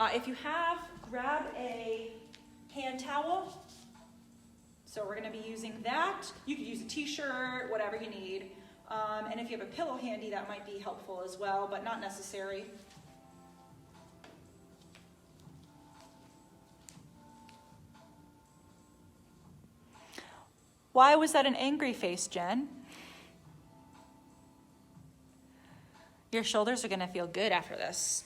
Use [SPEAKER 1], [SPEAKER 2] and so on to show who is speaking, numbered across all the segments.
[SPEAKER 1] If you have, grab a hand towel. So we're going to be using that. You could use a t-shirt, whatever you need. And if you have a pillow handy, that might be helpful as well, but not necessary. Why was that an angry face, Jen? Your shoulders are going to feel good after this.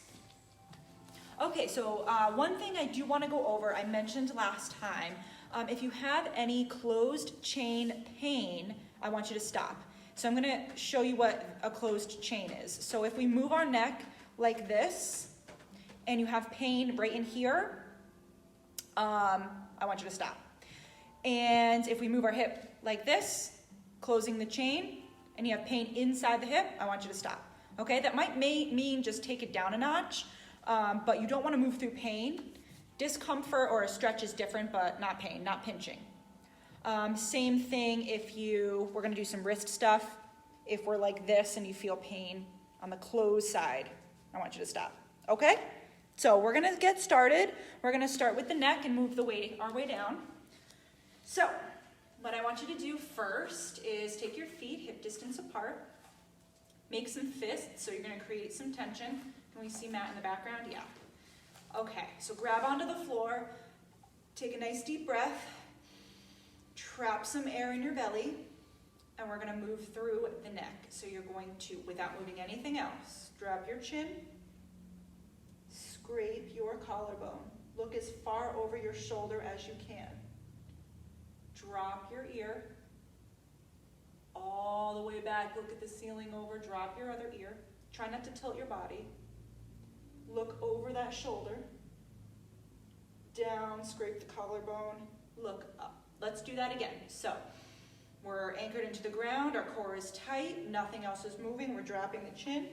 [SPEAKER 1] Okay, so one thing I do want to go over, I mentioned last time, if you have any closed chain pain, I want you to stop. So I'm going to show you what a closed chain is. So if we move our neck like this, and you have pain right in here, I want you to stop. And if we move our hip like this, closing the chain, and you have pain inside the hip, I want you to stop. Okay, that might mean just take it down a notch, but you don't want to move through pain. Discomfort or a stretch is different, but not pain, not pinching. Same thing if we're going to do some wrist stuff. If we're like this and you feel pain on the closed side, I want you to stop. Okay? So we're going to get started. We're going to start with the neck and move our way down. So what I want you to do first is take your feet hip distance apart. Make some fists, so you're going to create some tension. Can we see Matt in the background? Yeah. Okay, so grab onto the floor. Take a nice deep breath. Trap some air in your belly. And we're going to move through the neck. So you're going to, without moving anything else, drop your chin. Scrape your collarbone. Look as far over your shoulder as you can. Drop your ear. All the way back, look at the ceiling over, drop your other ear. Try not to tilt your body. Look over that shoulder. Down, scrape the collarbone, look up. Let's do that again. So, we're anchored into the ground, our core is tight, nothing else is moving, we're dropping the chin.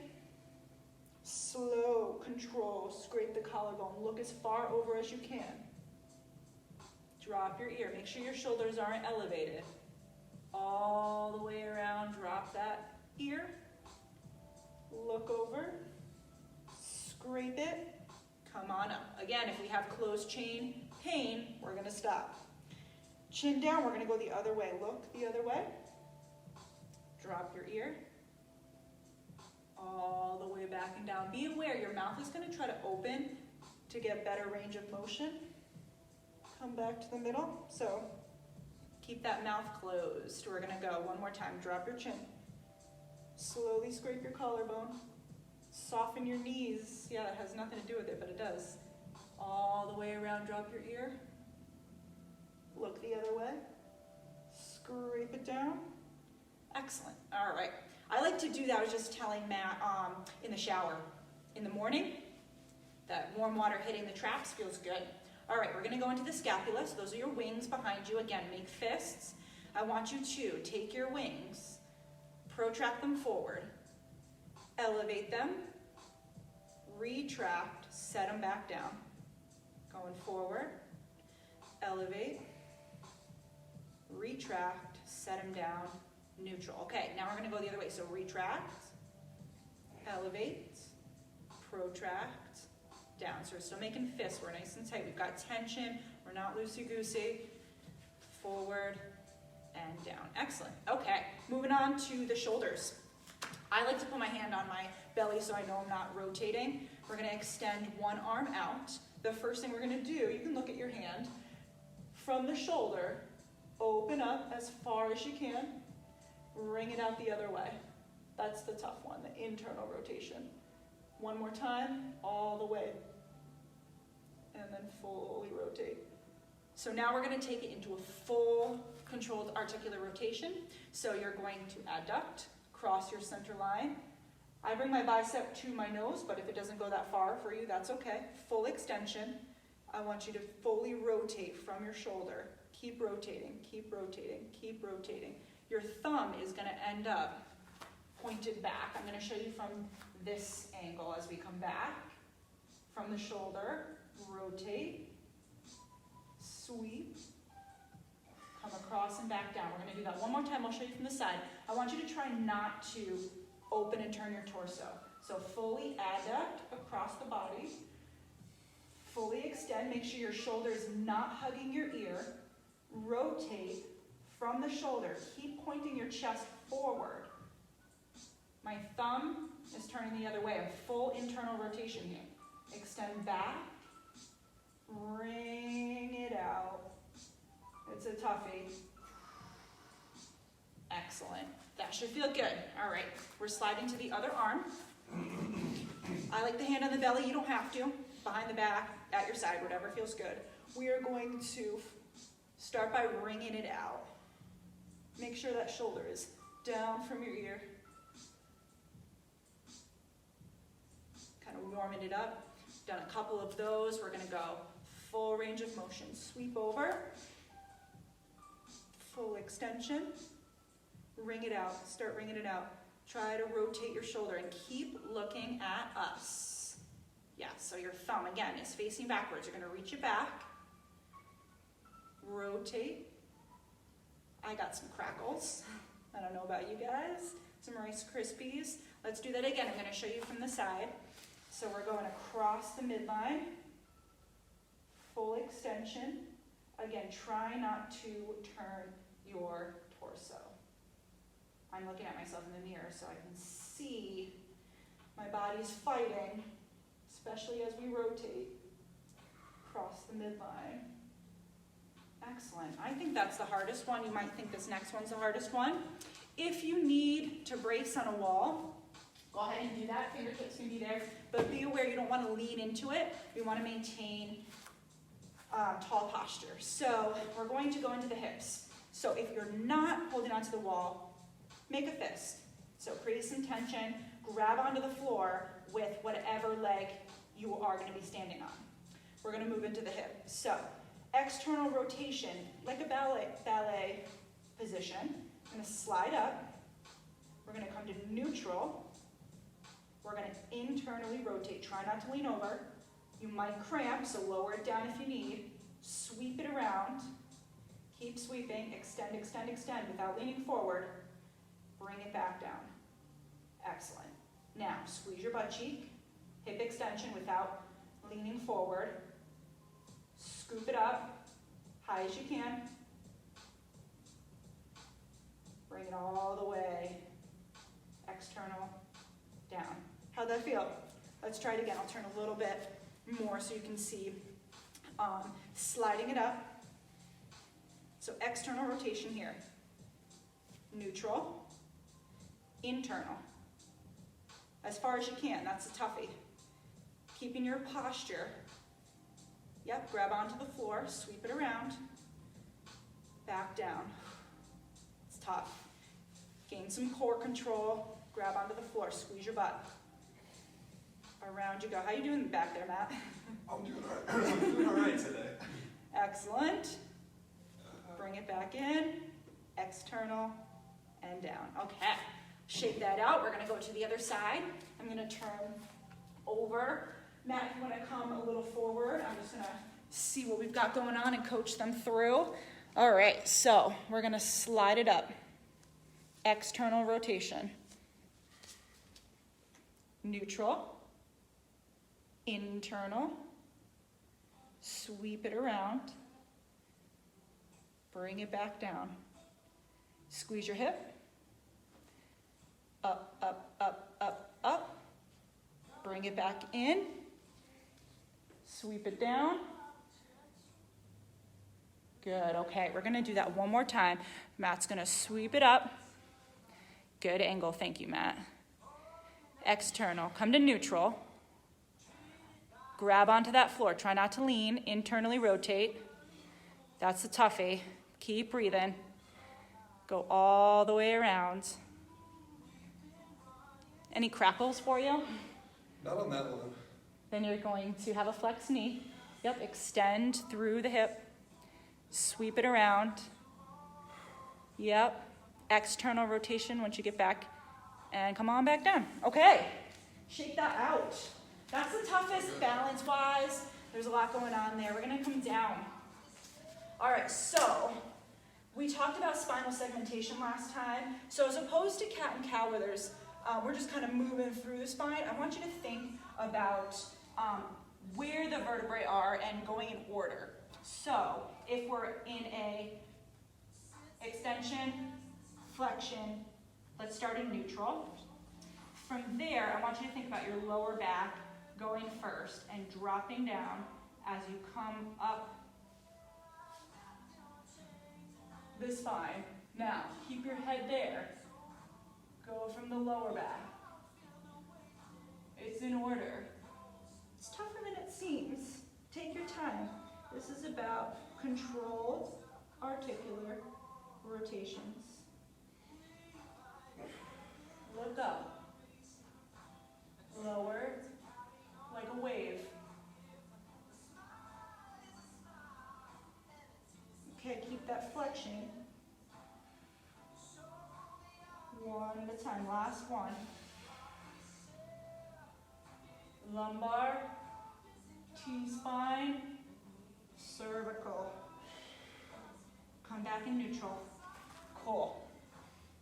[SPEAKER 1] Slow, control, scrape the collarbone, look as far over as you can. Drop your ear, make sure your shoulders aren't elevated. All the way around, drop that ear. Look over, scrape it, come on up. Again, if we have closed chain pain, we're going to stop. Chin down, we're going to go the other way. Look the other way. Drop your ear. All the way back and down. Be aware, your mouth is going to try to open to get better range of motion. Come back to the middle. So keep that mouth closed. We're going to go one more time. Drop your chin. Slowly scrape your collarbone. Soften your knees. Yeah, that has nothing to do with it, but it does. All the way around, drop your ear. Look the other way. Scrape it down. Excellent. All right. I like to do that. I was just telling Matt in the shower in the morning. That warm water hitting the traps feels good. All right, we're going to go into the scapula. So those are your wings behind you. Again, make fists. I want you to take your wings, protract them forward, elevate them, retract, set them back down. Going forward, elevate, retract, set them down, neutral. Okay, now we're going to go the other way. So retract, elevate, protract, down. So we're still making fists. We're nice and tight. We've got tension. We're not loosey-goosey. Forward and down. Excellent. Okay, moving on to the shoulders. I like to put my hand on my belly so I know I'm not rotating. We're going to extend one arm out. The first thing we're going to do, you can look at your hand. From the shoulder, open up as far as you can. Bring it out the other way. That's the tough one, the internal rotation. One more time, all the way. And then fully rotate. So now we're going to take it into a full controlled articular rotation. So you're going to adduct, cross your center line. I bring my bicep to my nose, but if it doesn't go that far for you, that's okay. Full extension. I want you to fully rotate from your shoulder. Keep rotating, keep rotating, keep rotating. Your thumb is going to end up pointed back. I'm going to show you from this angle as we come back. From the shoulder, rotate, sweep, come across and back down. We're going to do that one more time. I'll show you from the side. I want you to try not to open and turn your torso. So fully adduct across the body, extend. Make sure your shoulder is not hugging your ear. Rotate from the shoulder. Keep pointing your chest forward. My thumb is turning the other way. A full internal rotation here. Extend back. Bring it out. It's a toughie. Excellent. That should feel good. All right, we're sliding to the other arm. I like the hand on the belly. You don't have to. Behind the back, at your side, whatever feels good. We are going to start by wringing it out. Make sure that shoulder is down from your ear. Kind of warming it up. Done a couple of those. We're going to go full range of motion. Sweep over. Full extension. Wring it out. Start wringing it out. Try to rotate your shoulder and keep looking at us. Yeah, so your thumb, again, is facing backwards. You're going to reach it back. Rotate. I got some crackles. I don't know about you guys. Some Rice Krispies. Let's do that again. I'm going to show you from the side. So we're going across the midline. Full extension. Again, try not to turn your torso. I'm looking at myself in the mirror so I can see my body's fighting, especially as we rotate across the midline. Excellent. I think that's the hardest one. You might think this next one's the hardest one. If you need to brace on a wall, go ahead and do that. Fingertips can be there, but be aware you don't want to lean into it. We want to maintain tall posture. So we're going to go into the hips. So if you're not holding onto the wall, make a fist. So create some tension, grab onto the floor with whatever leg you are going to be standing on. We're going to move into the hip. So external rotation, like a ballet position. I'm going to slide up. We're going to come to neutral. We're going to internally rotate. Try not to lean over. You might cramp, so lower it down if you need. Sweep it around. Keep sweeping. Extend, extend, extend without leaning forward. Bring it back down. Excellent. Now, squeeze your butt cheek. Hip extension without leaning forward. Scoop it up, high as you can. Bring it all the way. External, down. How'd that feel? Let's try it again. I'll turn a little bit more so you can see. Sliding it up. So external rotation here. Neutral. Internal. As far as you can, that's a toughie. Keeping your posture. Yep, grab onto the floor, sweep it around, back down. It's tough. Gain some core control, grab onto the floor, squeeze your butt. Around you go. How you doing back there, Matt?
[SPEAKER 2] I'm doing all right. I'm doing all right today.
[SPEAKER 1] Excellent. Bring it back in, external, and down. Okay. Shake that out. We're going to go to the other side. I'm going to turn over. Matt, if you want to come a little forward, I'm just going to see what we've got going on and coach them through. All right, so we're going to slide it up. External rotation. Neutral. Internal. Sweep it around. Bring it back down. Squeeze your hip. Up, up, up, up, up. Bring it back in. Sweep it down. Good, okay, we're gonna do that one more time. Matt's gonna sweep it up. Good angle, thank you, Matt. External, come to neutral. Grab onto that floor, try not to lean, internally rotate. That's the toughie. Keep breathing. Go all the way around. Any crackles for you?
[SPEAKER 2] Not on that one.
[SPEAKER 1] Then you're going to have a flex knee. Yep, extend through the hip. Sweep it around. Yep, external rotation once you get back. And come on back down. Okay, shake that out. That's the toughest balance-wise. There's a lot going on there. We're gonna come down. All right, so we talked about spinal segmentation last time. So as opposed to cat and cow where we're just kind of moving through the spine, I want you to think about where the vertebrae are and going in order. So if we're in a extension, flexion, let's start in neutral. From there, I want you to think about your lower back going first and dropping down as you come up the spine. Now, keep your head there. Go from the lower back. It's in order. It's tougher than it seems. Take your time. This is about controlled articular rotations. Look up. Lower, like a wave. Okay, keep that flexion. One at a time, last one. Lumbar, T-spine, cervical. Come back in neutral. Cool.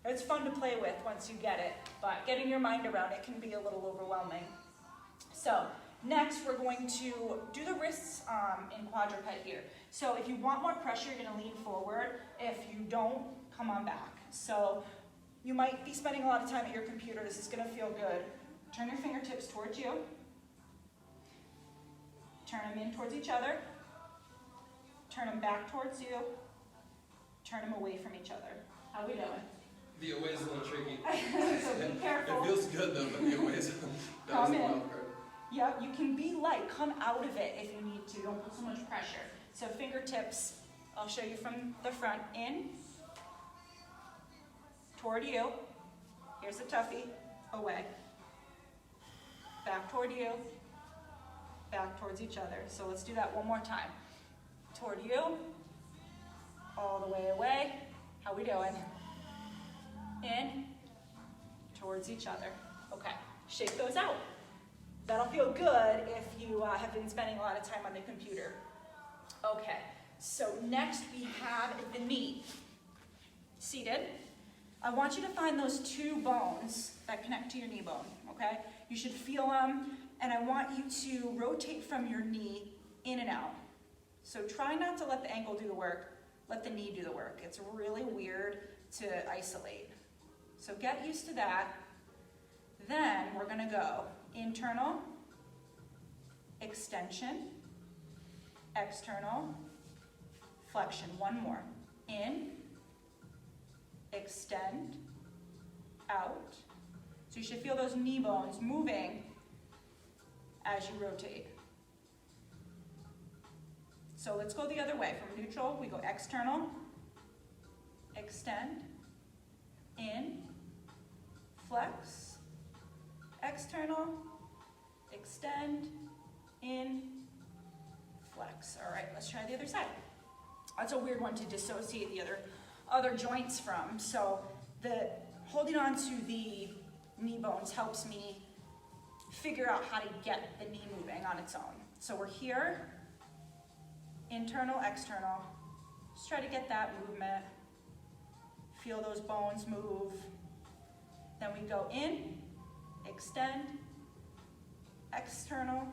[SPEAKER 1] It's fun to play with once you get it, but getting your mind around it can be a little overwhelming. So next we're going to do the wrists in quadruped here. So if you want more pressure, you're gonna lean forward. If you don't, come on back. So you might be spending a lot of time at your computer. This is gonna feel good. Turn your fingertips towards you. Turn them in towards each other. Turn them back towards you. Turn them away from each other. How we doing?
[SPEAKER 2] The away is a little tricky.
[SPEAKER 1] So be careful.
[SPEAKER 2] It feels good though, but the away is that was
[SPEAKER 1] Come
[SPEAKER 2] the
[SPEAKER 1] in.
[SPEAKER 2] wild card.
[SPEAKER 1] Yep, you can be light. Come out of it if you need to. Don't put so much pressure. So fingertips, I'll show you from the front. In, toward you. Here's the toughie. Away. Back toward you. Back towards each other. So let's do that one more time. Toward you. All the way away. How we doing? In, towards each other. Okay, shake those out. That'll feel good if you have been spending a lot of time on the computer. Okay, so next we have the knee. Seated. I want you to find those two bones that connect to your knee bone, okay? You should feel them, and I want you to rotate from your knee in and out. So try not to let the ankle do the work, let the knee do the work. It's really weird to isolate. So get used to that. Then we're gonna go internal, extension, external, flexion. One more. In, extend, out. So you should feel those knee bones moving as you rotate. So let's go the other way. From neutral, we go external, extend, in, flex, external, extend, in, flex. All right, let's try the other side. That's a weird one to dissociate the other joints from. So the holding on to the knee bones helps me figure out how to get the knee moving on its own. So we're here, internal, external. Just try to get that movement. Feel those bones move. Then we go in, extend, external,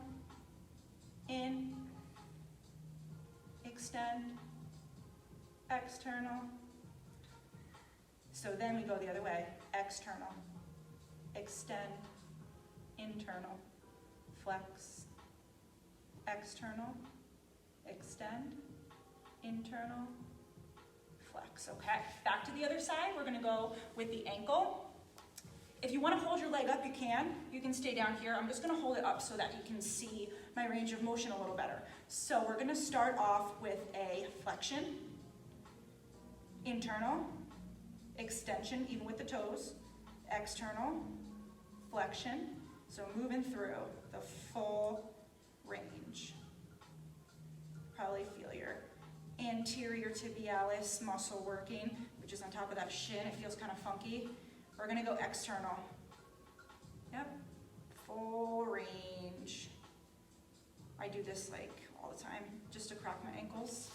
[SPEAKER 1] in, extend, external. So then we go the other way, external, extend, internal, flex, external, extend, internal, flex. Okay, back to the other side. We're gonna go with the ankle. If you want to hold your leg up, you can. You can stay down here. I'm just going to hold it up so that you can see my range of motion a little better. So we're going to start off with a flexion, internal, extension, even with the toes, external, flexion. So moving through the full range. Probably feel your anterior tibialis muscle working, which is on top of that shin. It feels kind of funky. We're gonna go external. Yep, full range. I do this like all the time just to crack my ankles.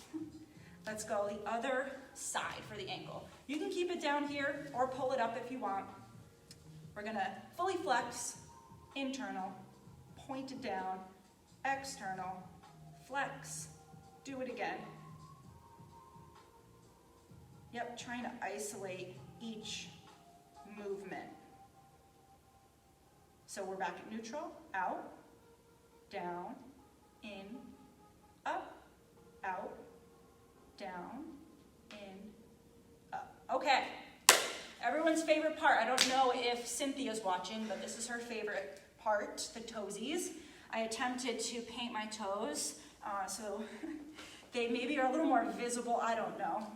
[SPEAKER 1] Let's go the other side for the ankle. You can keep it down here or pull it up if you want. We're gonna fully flex, internal, point it down, external, flex. Do it again. Yep, trying to isolate each movement. So we're back at neutral, out, down, in, up, out, down, in, up. Okay, everyone's favorite part. I don't know if Cynthia's watching, but this is her favorite part, the toesies. I attempted to paint my toes, so they maybe are a little more visible, I don't know.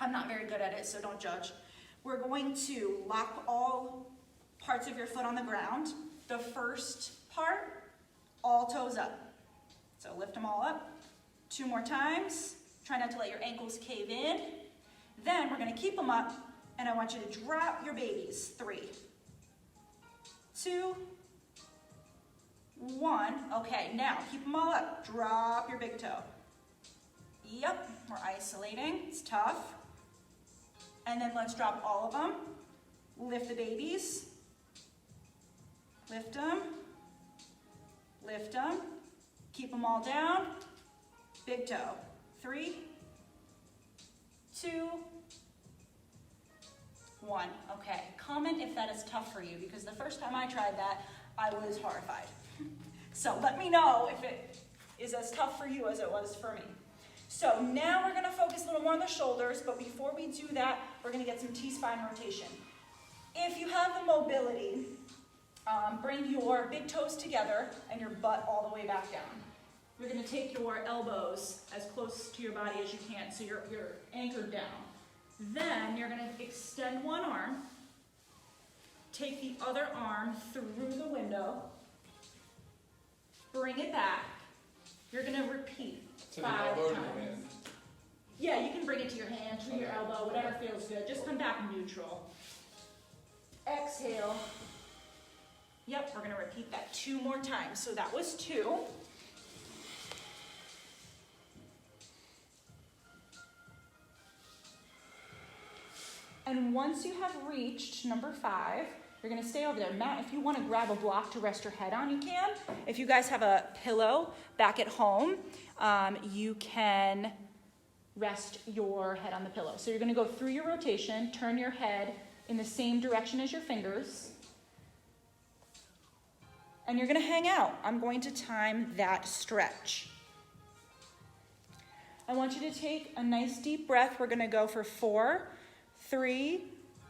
[SPEAKER 1] I'm not very good at it, so don't judge. We're going to lock all parts of your foot on the ground. The first part, all toes up. So lift them all up. 2 more times. Try not to let your ankles cave in. Then we're going to keep them up, and I want you to drop your babies. 3, 2, 1. Okay, now keep them all up. Drop your big toe. Yep, we're isolating. It's tough. And then let's drop all of them. Lift the babies. Lift them. Lift them. Keep them all down. Big toe. 3, 2, 1. Okay, comment if that is tough for you, because the first time I tried that, I was horrified. So let me know if it is as tough for you as it was for me. So now we're gonna focus a little more on the shoulders, but before we do that, we're gonna get some T-spine rotation. If you have the mobility, bring your big toes together and your butt all the way back down. You're gonna take your elbows as close to your body as you can, so you're anchored down. Then you're gonna extend one arm, take the other arm through the window, bring it back. You're gonna repeat
[SPEAKER 2] To the
[SPEAKER 1] 5
[SPEAKER 2] elbow or to
[SPEAKER 1] times.
[SPEAKER 2] the hand?
[SPEAKER 1] Yeah, you can bring it to your hand, to your elbow, whatever feels good. Just come back neutral. Exhale. Yep, we're gonna repeat that 2 more times. So that was 2. And once you have reached number 5, you're gonna stay over there. Matt, if you wanna grab a block to rest your head on, you can. If you guys have a pillow back at home, you can rest your head on the pillow. So you're gonna go through your rotation, turn your head in the same direction as your fingers, and you're gonna hang out. I'm going to time that stretch. I want you to take a nice deep breath. We're gonna go for 4, 3,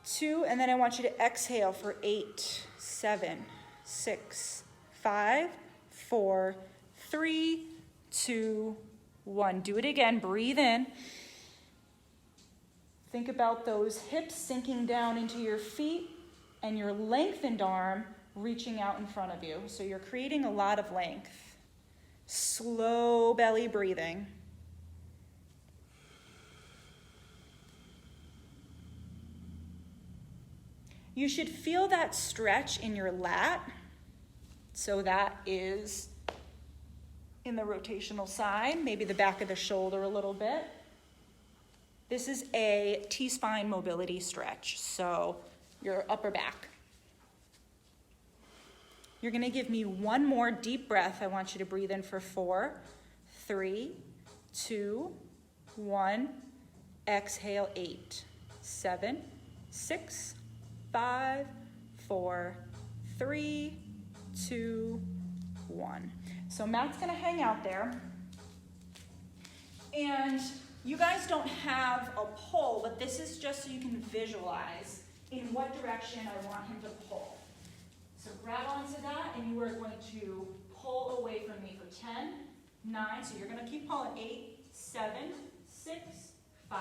[SPEAKER 1] 2, and then I want you to exhale for 8, 7, 6, 5, 4, 3, 2, 1. Do it again. Breathe in. Think about those hips sinking down into your feet and your lengthened arm reaching out in front of you. So you're creating a lot of length. Slow belly breathing. You should feel that stretch in your lat. So that is in the rotational side, maybe the back of the shoulder a little bit. This is a T-spine mobility stretch, so your upper back. You're gonna give me 1 more deep breath. I want you to breathe in for 4, 3, 2, 1. Exhale, 8, 7, 6, 5, 4, 3, 2, 1. So Matt's gonna hang out there. And you guys don't have a pull, but this is just so you can visualize in what direction I want him to pull. So grab onto that, and you are going to pull away from me for 10, 9, so you're gonna keep pulling, 8, 7, 6, 5,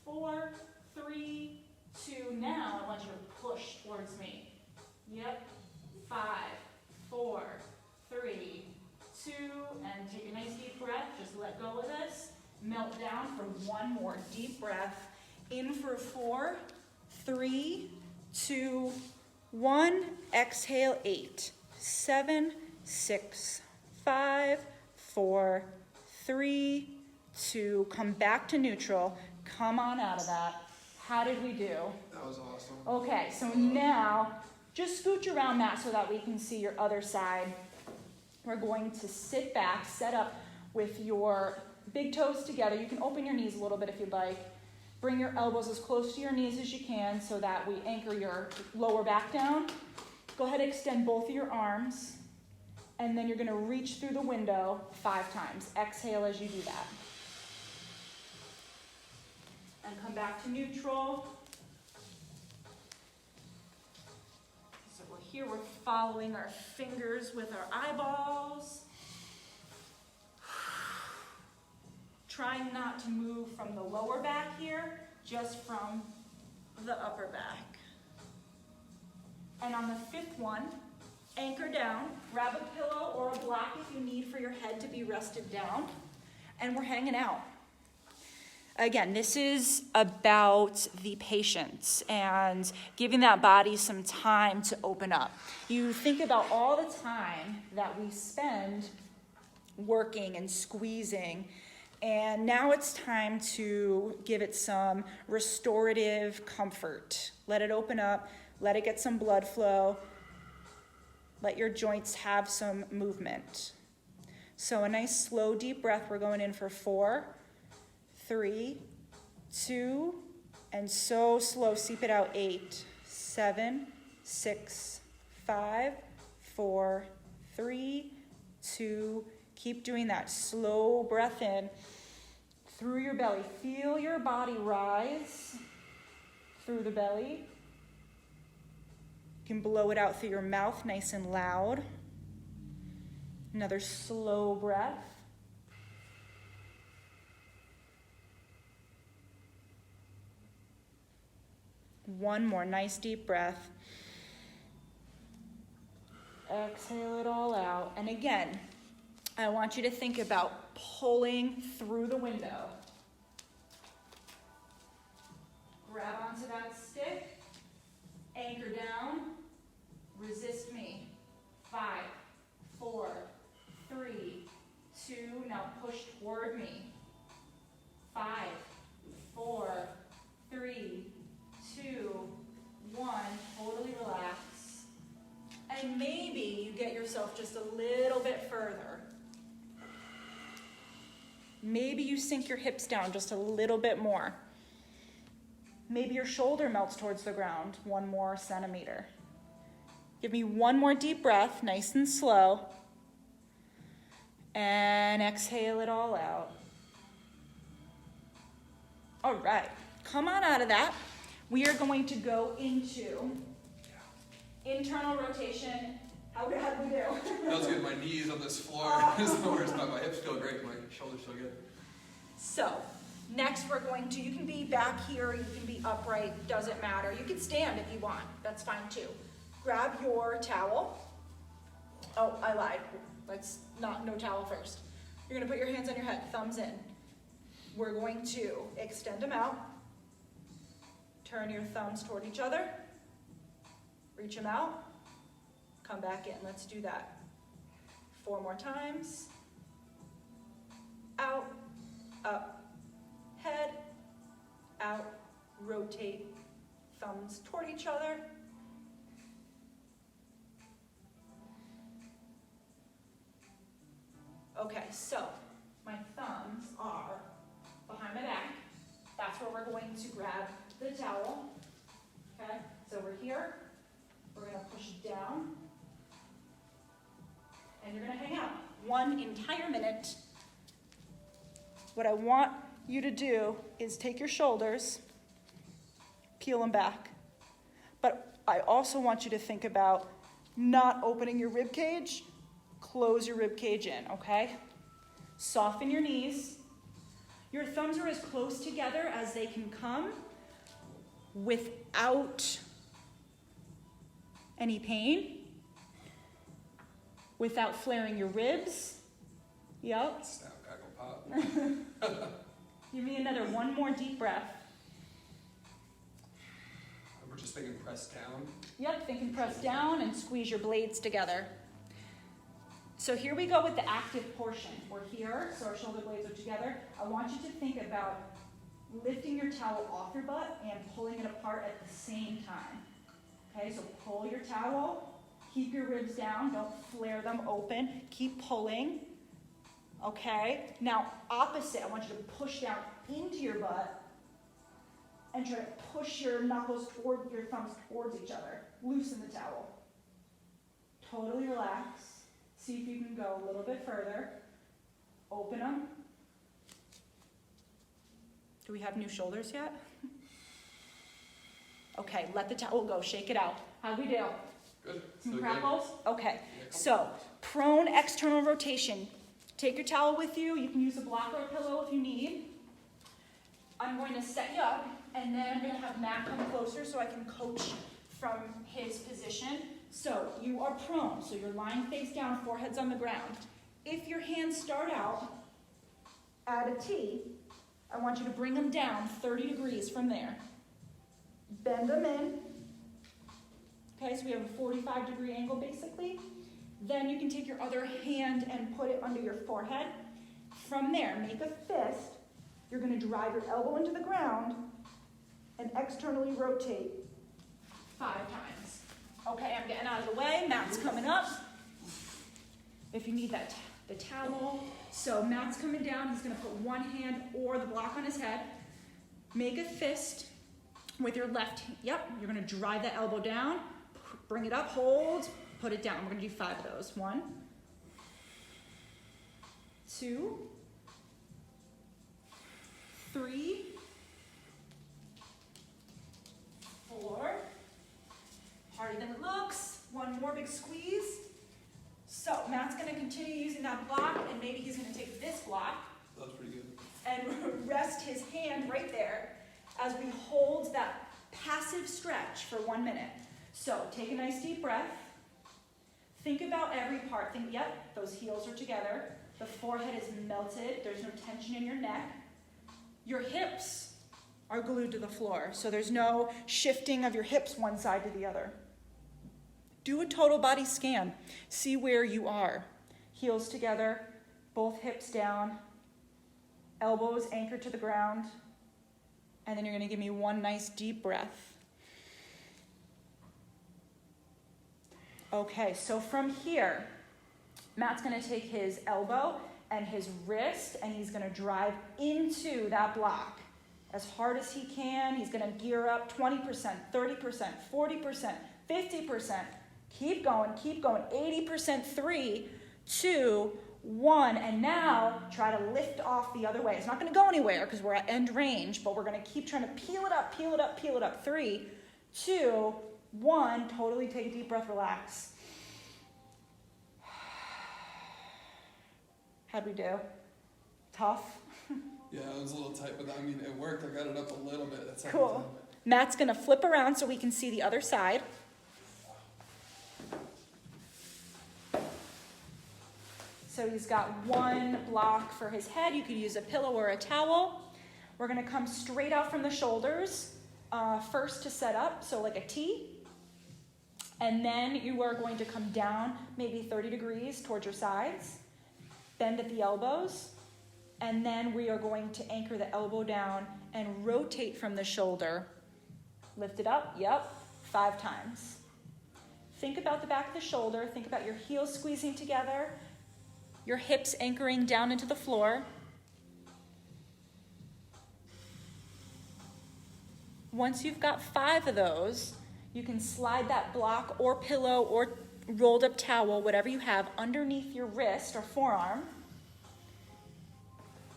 [SPEAKER 1] 4, 3, 2, now I want you to push towards me. Yep, 5, 4, 3, 2, and take a nice deep breath, just let go of this. Melt down for 1 more deep breath. In for 4, 3, 2, 1. Exhale, 8, 7, 6, 5, 4, 3, 2. Come back to neutral. Come on out of that. How did we do?
[SPEAKER 2] That was awesome.
[SPEAKER 1] Okay, so now just scooch around that so that we can see your other side. we're going to sit back, set up with your big toes together. You can open your knees a little bit if you'd like. Bring your elbows as close to your knees as you can so that we anchor your lower back down. Go ahead and extend both of your arms, and then you're going to reach through the window 5 times. Exhale as you do that. And come back to neutral. So we're following our fingers with our eyeballs. Trying not to move from the lower back here, just from the upper back. And on the 5th one, anchor down, grab a pillow or a block if you need for your head to be rested down, and we're hanging out. Again, this is about the patience and giving that body some time to open up. You think about all the time that we spend working and squeezing, and now it's time to give it some restorative comfort. Let it open up, let it get some blood flow, let your joints have some movement. So a nice slow deep breath. We're going in for 4, 3, 2, and so slow, seep it out, 8, 7, 6, 5, 4, 3, 2, keep doing that slow breath in through your belly. Feel your body rise through the belly. You can blow it out through your mouth nice and loud. Another slow breath. One more nice deep breath. Exhale it all out. And again, I want you to think about pulling through the window. Grab onto that stick, anchor down, resist me. 5, 4, 3, 2, now push toward me. 5, 4, 3, 2, 1, totally relax. And maybe you get yourself just a little bit further. Maybe you sink your hips down just a little bit more. Maybe your shoulder melts towards the ground 1 more centimeter. Give me 1 more deep breath, nice and slow. And exhale it all out. All right, come on out of that. We are going to go into internal rotation. How did we do?
[SPEAKER 2] Feels good. My knees on this floor. No worries about my hips feel great. My shoulders feel good.
[SPEAKER 1] So, next we're going to, you can be back here, you can be upright, doesn't matter. You can stand if you want, that's fine too. Grab your towel. Oh, I lied. Let's not, no towel first. You're gonna put your hands on your head, thumbs in. We're going to extend them out. Turn your thumbs toward each other. Reach them out. Come back in. Let's do that 4 more times. Out, up, head, out, rotate, thumbs toward each other. Okay, so my thumbs are behind my back. That's where we're going to grab the towel. Okay, so we're here. We're gonna push down. And you're gonna hang out 1 entire minute. What I want you to do is take your shoulders, peel them back. But I also want you to think about not opening your rib cage. Close your rib cage in, okay? Soften your knees. Your thumbs are as close together as they can come without any pain, without flaring your ribs. Yep.
[SPEAKER 2] Snap, crackle, pop.
[SPEAKER 1] Give me another 1 more deep breath.
[SPEAKER 2] We're just thinking press down.
[SPEAKER 1] Yep, thinking press down and squeeze your blades together. So here we go with the active portion. We're here, so our shoulder blades are together. I want you to think about lifting your towel off your butt and pulling it apart at the same time. Okay, so pull your towel Keep your ribs down, don't flare them open. Keep pulling, okay? Now, opposite, I want you to push down into your butt and try to push your knuckles toward your thumbs towards each other. Loosen the towel. Totally relax. See if you can go a little bit further. Open them. Do we have new shoulders yet? Okay, let the towel go. Shake it out. How'd we do?
[SPEAKER 2] Good.
[SPEAKER 1] Some
[SPEAKER 2] So
[SPEAKER 1] crackles? Okay.
[SPEAKER 2] Yeah,
[SPEAKER 1] So, prone external rotation. Take your towel with you. You can use a block or a pillow if you need. I'm going to set you up, and then I'm going to have Matt come closer so I can coach from his position. So, you are prone, so you're lying face down, forehead's on the ground. If your hands start out at a T, I want you to bring them down 30 degrees from there. Bend them in. Okay, so we have a 45-degree angle basically. Then you can take your other hand and put it under your forehead. From there, make a fist. You're going to drive your elbow into the ground and externally rotate 5 times. Okay, I'm getting out of the way. Matt's coming up. If you need that, the towel. So Matt's coming down. He's going to put one hand or the block on his head. Make a fist with your left hand. Yep, you're going to drive that elbow down. Bring it up, hold, put it down. We're going to do 5 of those. 1, 2, 3, 4. Harder than it looks. One more big squeeze. So Matt's going to continue using that block, and maybe he's going to take this block.
[SPEAKER 2] That was pretty good.
[SPEAKER 1] And rest his hand right there as we hold that passive stretch for 1 minute. So take a nice deep breath. Think about every part. Think, yep, those heels are together. The forehead is melted. There's no tension in your neck. Your hips are glued to the floor, so there's no shifting of your hips one side to the other. Do a total body scan. See where you are. Heels together, both hips down, elbows anchored to the ground, and then you're going to give me one nice deep breath. Okay, so from here, Matt's going to take his elbow and his wrist, and he's going to drive into that block as hard as he can. He's going to gear up 20%, 30%, 40%, 50%. Keep going, 80%, 3, 2, 1, and now try to lift off the other way. It's not going to go anywhere because we're at end range, but we're going to keep trying to peel it up, peel it up, peel it up. 3, 2, 1, totally take a deep breath, relax. How'd we do? Tough?
[SPEAKER 2] Yeah, it was a little tight, but I mean, it worked. I got it up a little bit. That's
[SPEAKER 1] Cool. Matt's going to flip around so we can see the other side. So he's got one block for his head. You could use a pillow or a towel. We're going to come straight out from the shoulders first to set up, so like a T. And then you are going to come down maybe 30 degrees towards your sides. Bend at the elbows. And then we are going to anchor the elbow down and rotate from the shoulder. Lift it up, yep, 5 times. Think about the back of the shoulder. Think about your heels squeezing together. Your hips anchoring down into the floor. Once you've got 5 of those, you can slide that block or pillow or rolled up towel, whatever you have, underneath your wrist or forearm.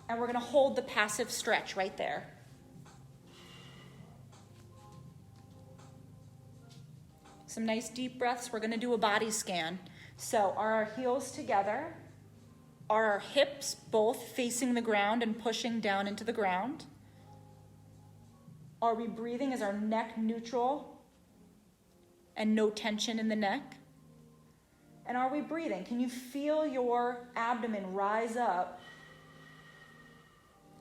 [SPEAKER 1] And we're going to hold the passive stretch right there. Some nice deep breaths. We're going to do a body scan. So are our heels together? Are our hips both facing the ground and pushing down into the ground? Are we breathing? Is our neck neutral and no tension in the neck? And are we breathing? Can you feel your abdomen rise up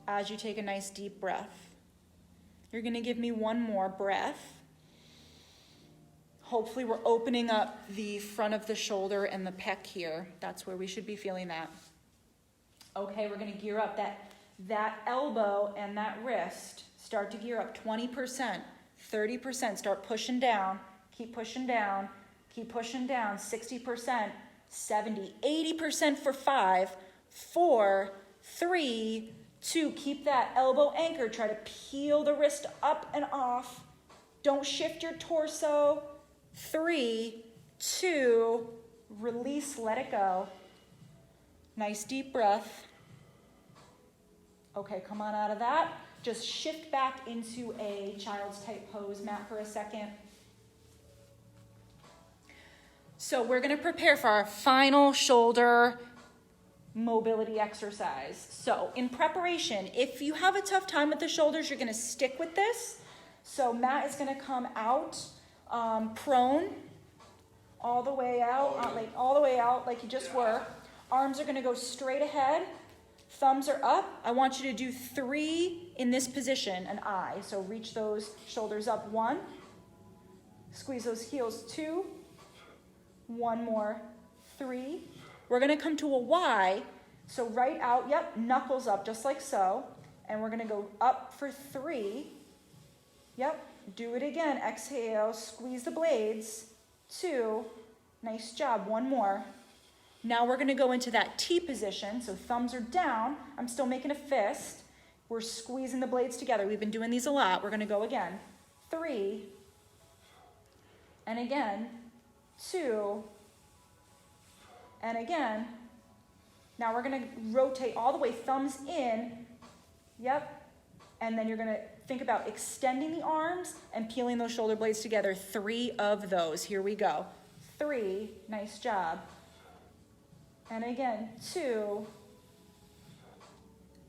[SPEAKER 1] as you take a nice deep breath? You're going to give me one more breath. Hopefully we're opening up the front of the shoulder and the pec here. That's where we should be feeling that. Okay, we're going to gear up that elbow and that wrist. Start to gear up 20%, 30%. Start pushing down. Keep pushing down. Keep pushing down, 60%, 70, 80% for 5, 4, 3, 2. Keep that elbow anchored. Try to peel the wrist up and off. Don't shift your torso. 3, 2, release, let it go. Nice deep breath. Okay, come on out of that. Just shift back into a child's type pose, Matt, for a second. So we're going to prepare for our final shoulder mobility exercise. So in preparation, if you have a tough time with the shoulders, you're going to stick with this. So Matt is going to come out prone, all the way out, all the way out like you just were. Arms are going to go straight ahead. Thumbs are up. I want you to do 3 in this position, an I. So reach those shoulders up. 1. Squeeze those heels. 2. 1 more. 3. We're going to come to a Y. So right out. Yep. Knuckles up just like so. And we're going to go up for 3. Yep. Do it again. Exhale. Squeeze the blades. 2. Nice job. 1 more. Now we're going to go into that T position. So thumbs are down. I'm still making a fist. We're squeezing the blades together. We've been doing these a lot. We're going to go again. 3. And again. 2. And again. Now we're going to rotate all the way, thumbs in. Yep. And then you're going to think about extending the arms and peeling those shoulder blades together. 3 of those. Here we go. 3. Nice job. And again, 2.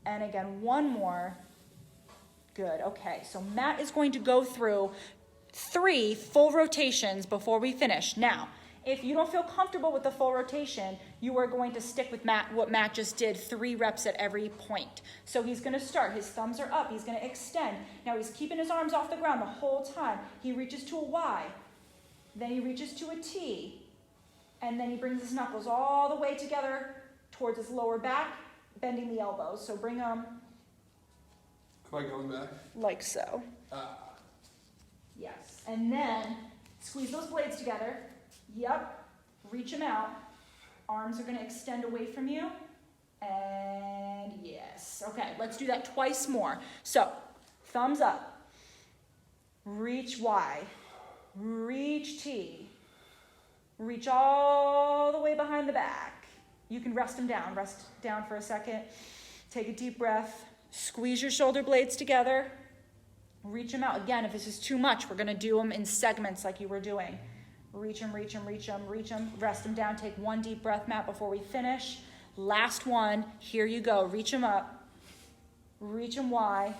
[SPEAKER 1] And again, 1 more. Good. Okay, so Matt is going to go through 3 full rotations before we finish. Now, if you don't feel comfortable with the full rotation, you are going to stick with what Matt just did, 3 reps at every point. So he's going to start. His thumbs are up. He's going to extend. Now he's keeping his arms off the ground the whole time. He reaches to a Y. Then he reaches to a T. And then he brings his knuckles all the way together towards his lower back, bending the elbows. So bring them.
[SPEAKER 2] Am I going back?
[SPEAKER 1] Like so. Yes. And then squeeze those blades together. Yep. Reach them out. Arms are going to extend away from you. And yes. Okay, let's do that twice more. So, thumbs up. Reach Y. Reach T. Reach all the way behind the back. You can rest them down. Rest down for a second. Take a deep breath. Squeeze your shoulder blades together. Reach them out. Again, if this is too much, we're going to do them in segments like you were doing. Reach them, reach them, reach them, reach them. Rest them down. Take 1 deep breath, Matt, before we finish. Last one. Here you go. Reach them up. Reach them Y.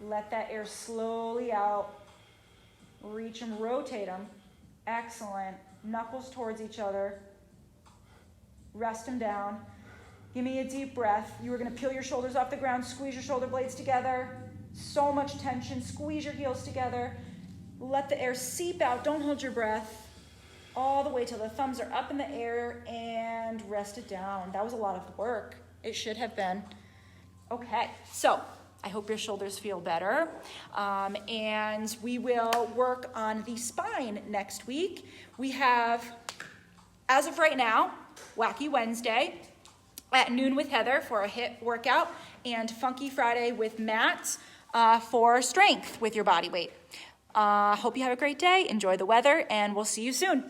[SPEAKER 1] Let that air slowly out. Reach them, rotate them. Excellent. Knuckles towards each other. Rest them down. Give me a deep breath. You are going to peel your shoulders off the ground. Squeeze your shoulder blades together. So much tension. Squeeze your heels together. Let the air seep out. Don't hold your breath. All the way till the thumbs are up in the air and rest it down. That was a lot of work. It should have been. Okay, so I hope your shoulders feel better. And we will work on the spine next week. We have, as of right now, Wacky Wednesday at noon with Heather for a HIIT workout and Funky Friday with Matt for strength with your body weight. Hope you have a great day. Enjoy the weather, and we'll see you soon.